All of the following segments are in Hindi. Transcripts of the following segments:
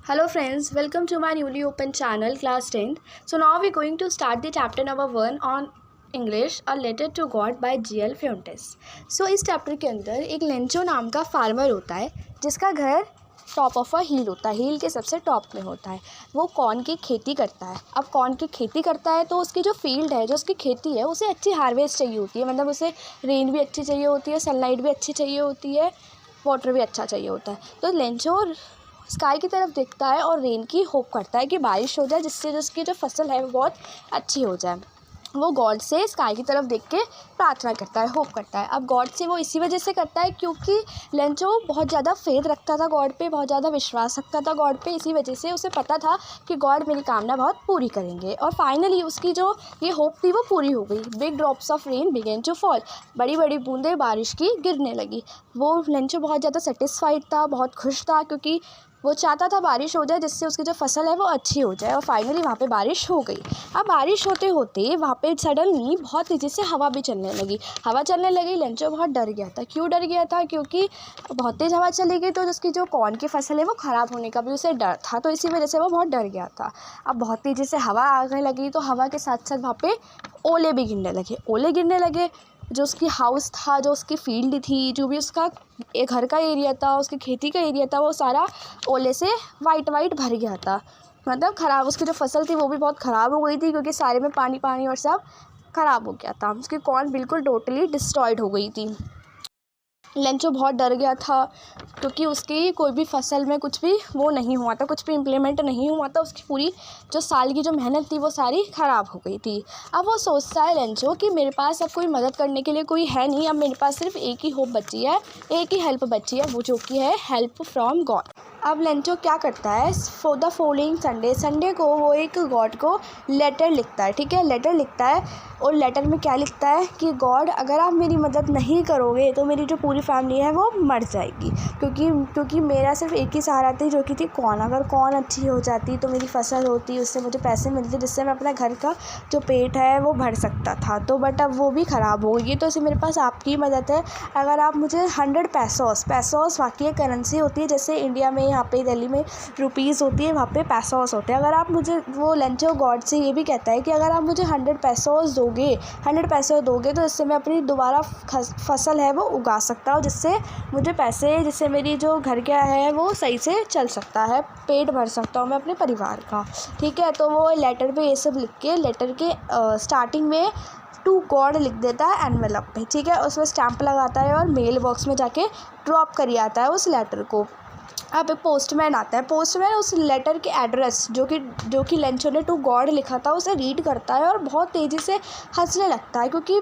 Hello friends, welcome to my newly opened channel class 10th. So now we're going to start the chapter number 1 on English, A Letter to God by G.L. Fuentes. So इस चैप्टर के अंदर एक लेंचो नाम का फार्मर होता है जिसका घर टॉप ऑफ अ हिल होता है, हिल के सबसे टॉप में होता है। वो कॉर्न की खेती करता है। अब कॉर्न की खेती करता है तो उसकी जो फील्ड है, जो उसकी खेती है, उसे अच्छी हार्वेस्ट चाहिए होती है। मतलब उसे रेन भी अच्छी चाहिए होती है, सनलाइट भी अच्छी चाहिए होती है, वाटर भी अच्छा चाहिए होता है। तो लेंचो स्काई की तरफ देखता है और रेन की होप करता है कि बारिश हो जाए, जिससे उसकी जो फसल है वो बहुत अच्छी हो जाए। वो गॉड से स्काई की तरफ देख के प्रार्थना करता है, होप करता है। अब गॉड से वो इसी वजह से करता है क्योंकि लेंचो बहुत ज़्यादा फेथ रखता था गॉड पे, बहुत ज़्यादा विश्वास रखता था गॉड पे। इसी वजह से उसे पता था कि गॉड मेरी कामना बहुत पूरी करेंगे। और फाइनली उसकी जो ये होप थी वो पूरी हो गई। Big drops of rain began to fall, बड़ी बड़ी बूंदें बारिश की गिरने लगी। वो लेंचो बहुत ज़्यादा सेटिस्फाइड था, बहुत खुश था, क्योंकि वो चाहता था बारिश हो जाए जिससे उसकी जो फसल है वो अच्छी हो जाए। और फाइनली वहाँ पे बारिश हो गई। अब बारिश होते होते वहाँ पे सडनली बहुत तेज़ी से हवा भी चलने लगी। हवा चलने लगी, लेंचो बहुत डर गया था। क्यों डर गया था? क्योंकि बहुत तेज़ हवा चली गई तो उसकी जो कॉर्न की फसल है वो ख़राब होने का भी उसे डर था, तो इसी वजह से वो बहुत डर गया था। अब बहुत तेज़ी से हवा आने लगी तो हवा के साथ साथ वहाँ पे ओले भी गिरने लगे। ओले गिरने लगे, जो उसकी हाउस था, जो उसकी फील्ड थी, जो भी उसका एक घर का एरिया था, उसकी खेती का एरिया था, वो सारा ओले से वाइट भर गया था। मतलब ख़राब, उसकी जो फसल थी वो भी बहुत ख़राब हो गई थी क्योंकि सारे में पानी पानी और सब ख़राब हो गया था। उसकी कॉर्न बिल्कुल टोटली डिस्ट्रॉयड हो गई थी। लेंचो बहुत डर गया था क्योंकि उसकी कोई भी फसल में कुछ भी वो नहीं हुआ था, कुछ भी इम्प्लीमेंट नहीं हुआ था। उसकी पूरी जो साल की जो मेहनत थी वो सारी ख़राब हो गई थी। अब वो सोचता है लेंचो कि मेरे पास अब कोई मदद करने के लिए कोई है नहीं। अब मेरे पास सिर्फ एक ही होप बची है, एक ही हेल्प बची है, वो जो कि है हेल्प फ्रॉम गॉड। अब लेंचो क्या करता है, फॉर द फॉलोइंग संडे को वो एक गॉड को लेटर लिखता है। ठीक है, लेटर लिखता है। और लेटर में क्या लिखता है कि गॉड, अगर आप मेरी मदद नहीं करोगे तो मेरी जो पूरी फैमिली है वो मर जाएगी। क्योंकि मेरा सिर्फ एक ही सहारा थी, जो कि थी कॉर्न। अगर कॉर्न अच्छी हो जाती तो मेरी फसल होती, उससे मुझे पैसे मिलते जिससे मैं अपना घर का जो पेट है वो भर सकता था। तो बट अब वो भी ख़राब हो गई। तो इससे मेरे पास आपकी मदद है। अगर आप मुझे 100 पैसोस वाकई एक करेंसी होती है, जैसे इंडिया में यहाँ पे दिल्ली में रुपीज़ होती है, वहाँ पे पैसोस होते हैं। अगर आप मुझे, वो लेंचो गॉड से ये भी कहता है कि अगर आप मुझे 100 पैसोस दोगे तो इससे मैं अपनी दोबारा फसल है वो उगा सकता हूँ, जिससे मुझे पैसे, जिससे मेरी जो घर क्या है वो सही से चल सकता है, पेट भर सकता हूँ मैं अपने परिवार का। ठीक है, तो वो लेटर पे ये सब लिख के, लेटर के स्टार्टिंग में टू गॉड लिख देता है एनवेलप पे। ठीक है, उसमें स्टैंप लगाता है और मेल बॉक्स में जाके ड्रॉप कर आता है उस लेटर को। अब एक पोस्टमैन आता है। पोस्टमैन उस लेटर के एड्रेस जो कि लेंचो ने टू गॉड लिखा था उसे रीड करता है और बहुत तेज़ी से हंसने लगता है क्योंकि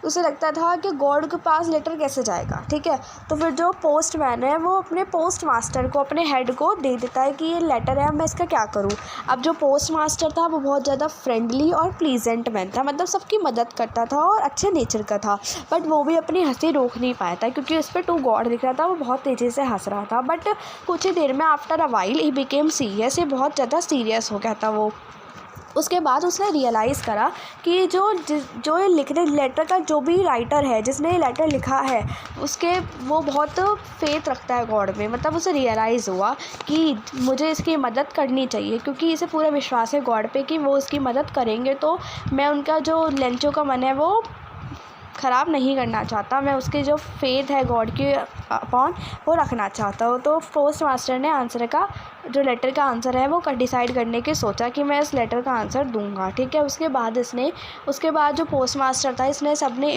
उसे लगता था कि गॉड के पास लेटर कैसे जाएगा। ठीक है, तो फिर जो पोस्टमैन है वो अपने पोस्ट मास्टर को, अपने हेड को दे देता है कि ये लेटर है, अब मैं इसका क्या करूँ। अब जो पोस्ट मास्टर था वो बहुत ज़्यादा फ्रेंडली और प्लीजेंट मैन था, मतलब सबकी मदद करता था और अच्छे नेचर का था। बट वो भी अपनी हंसी रोक नहीं पाया था क्योंकि उस पर टू गॉड लिख रहा था। वो बहुत तेज़ी से हंस रहा था। बट कुछ ही देर में after a while he became serious, ये बहुत ज़्यादा सीरियस हो गया था वो। उसके बाद उसने रियलाइज़ करा कि जो ये लिखने लेटर का जो भी राइटर है, जिसने ये लेटर लिखा है, वो बहुत फेथ रखता है गॉड में। मतलब उसे रियलाइज़ हुआ कि मुझे इसकी मदद करनी चाहिए क्योंकि इसे पूरा विश्वास है गॉड पे कि वो इसकी मदद करेंगे। तो मैं उनका जो लेंचो का मन है वो ख़राब नहीं करना चाहता, मैं उसके जो फेथ है गॉड के अपॉन वो रखना चाहता हूँ। तो पोस्ट मास्टर ने आंसर का, जो लेटर का आंसर है वो डिसाइड करने की सोचा कि मैं इस लेटर का आंसर दूंगा। ठीक है, उसके बाद जो पोस्ट मास्टर था, इसने अपने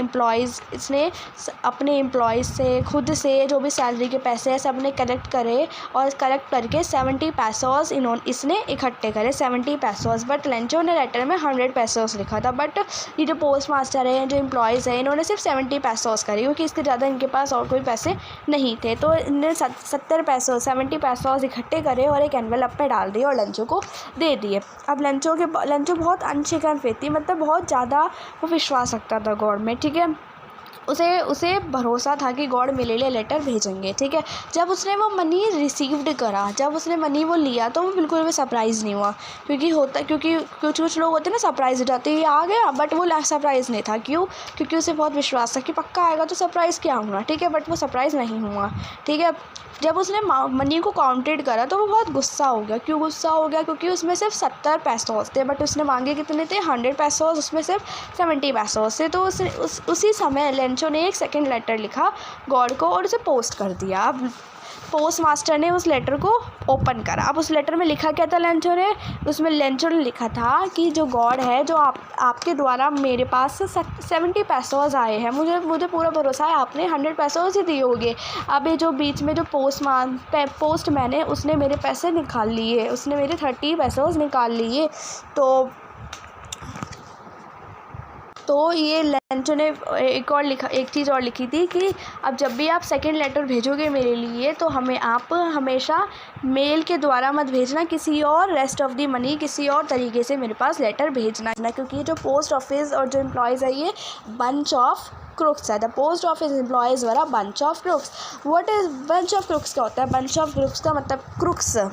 एम्प्लॉयज़ से, खुद से जो भी सैलरी के पैसे हैं सब ने कलेक्ट करे और कलेक्ट करके 70 पैसोस इसने इकट्ठे करे, 70 पैसोस। बट लेंचो ने लेटर में 100 पैसोस लिखा था। बट ये जो पोस्ट मास्टर है, जो एम्प्लॉयज़ हैं, इन्होंने सिर्फ 70 पैसोस करे क्योंकि इसके ज़्यादा इनके पास और कोई पैसे नहीं थे। तो इन्होंने 70 पैसोस इकट्ठे करे और एक एनवेलप पे डाल दिए और लेंचो को दे दिए। अब लेंचो बहुत अनशेकन फेथ थी, मतलब बहुत ज़्यादा वो विश्वास रखता था गॉड में। ठीक है, उसे भरोसा था कि गॉड मेरे लिए लेटर भेजेंगे। ठीक है, जब उसने वो मनी रिसीव्ड करा, जब उसने मनी वो लिया तो वो बिल्कुल भी सरप्राइज़ नहीं हुआ क्योंकि कुछ लोग होते हैं ना सरप्राइज हो जाते हैं, ये आ गया, बट वो सरप्राइज़ नहीं था। क्यों? क्योंकि उसे बहुत विश्वास था कि पक्का आएगा तो सरप्राइज़ क्या होना। ठीक है, बट वो सरप्राइज़ नहीं हुआ। ठीक है, जब उसने मनी को काउंटेड करा तो वो बहुत गुस्सा हो गया। क्यों गुस्सा हो गया? क्योंकि उसमें सिर्फ 70 पैसोस थे, बट उसने मांगे कितने थे? 100 पैसोस, उसमें सिर्फ 70 पैसोस थे। तो उसी समय लेंचो ने एक सेकेंड लेटर लिखा गॉड को और उसे पोस्ट कर दिया। अब पोस्ट मास्टर ने उस लेटर को ओपन करा। अब उस लेटर में लिखा क्या था लेंचो ने? उसमें लेंचो ने लिखा था कि जो गॉड है, जो आपके द्वारा मेरे पास 70 पैसोस आए हैं, मुझे पूरा भरोसा है आपने 100 पैसोस ही दिए होंगे। अब ये जो बीच में जो पोस्टमैन है उसने मेरे पैसे निकाल लिए, उसने मेरे 30 पैसोस निकाल लिए। तो ये लेंचो ने एक चीज़ और लिखी थी कि अब जब भी आप सेकंड लेटर भेजोगे मेरे लिए तो आप हमेशा मेल के द्वारा मत भेजना, किसी और रेस्ट ऑफ दी मनी किसी और तरीके से मेरे पास लेटर भेजना, क्योंकि ये जो पोस्ट ऑफिस और जो एम्प्लॉयज़ है ये बंच ऑफ क्रुक्स है। The post office employees were a bunch of crooks. What is bunch of crooks? क्या होता है बंच ऑफ क्रुक्स का मतलब?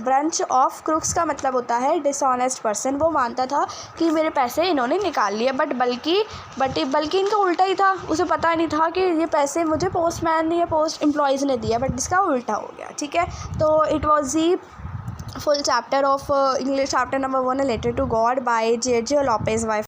ब्रांच ऑफ क्रुक्स का मतलब होता है डिसऑनेस्ट पर्सन। वो मानता था कि मेरे पैसे इन्होंने निकाल लिए, बल्कि इनका उल्टा ही था। उसे पता नहीं था कि ये पैसे मुझे पोस्टमैन या पोस्ट एम्प्लॉयज़ ने दिया, बट इसका उल्टा हो गया। ठीक है, तो it was the full chapter of English chapter number 1, A Letter to God by J.J. Lopez wife.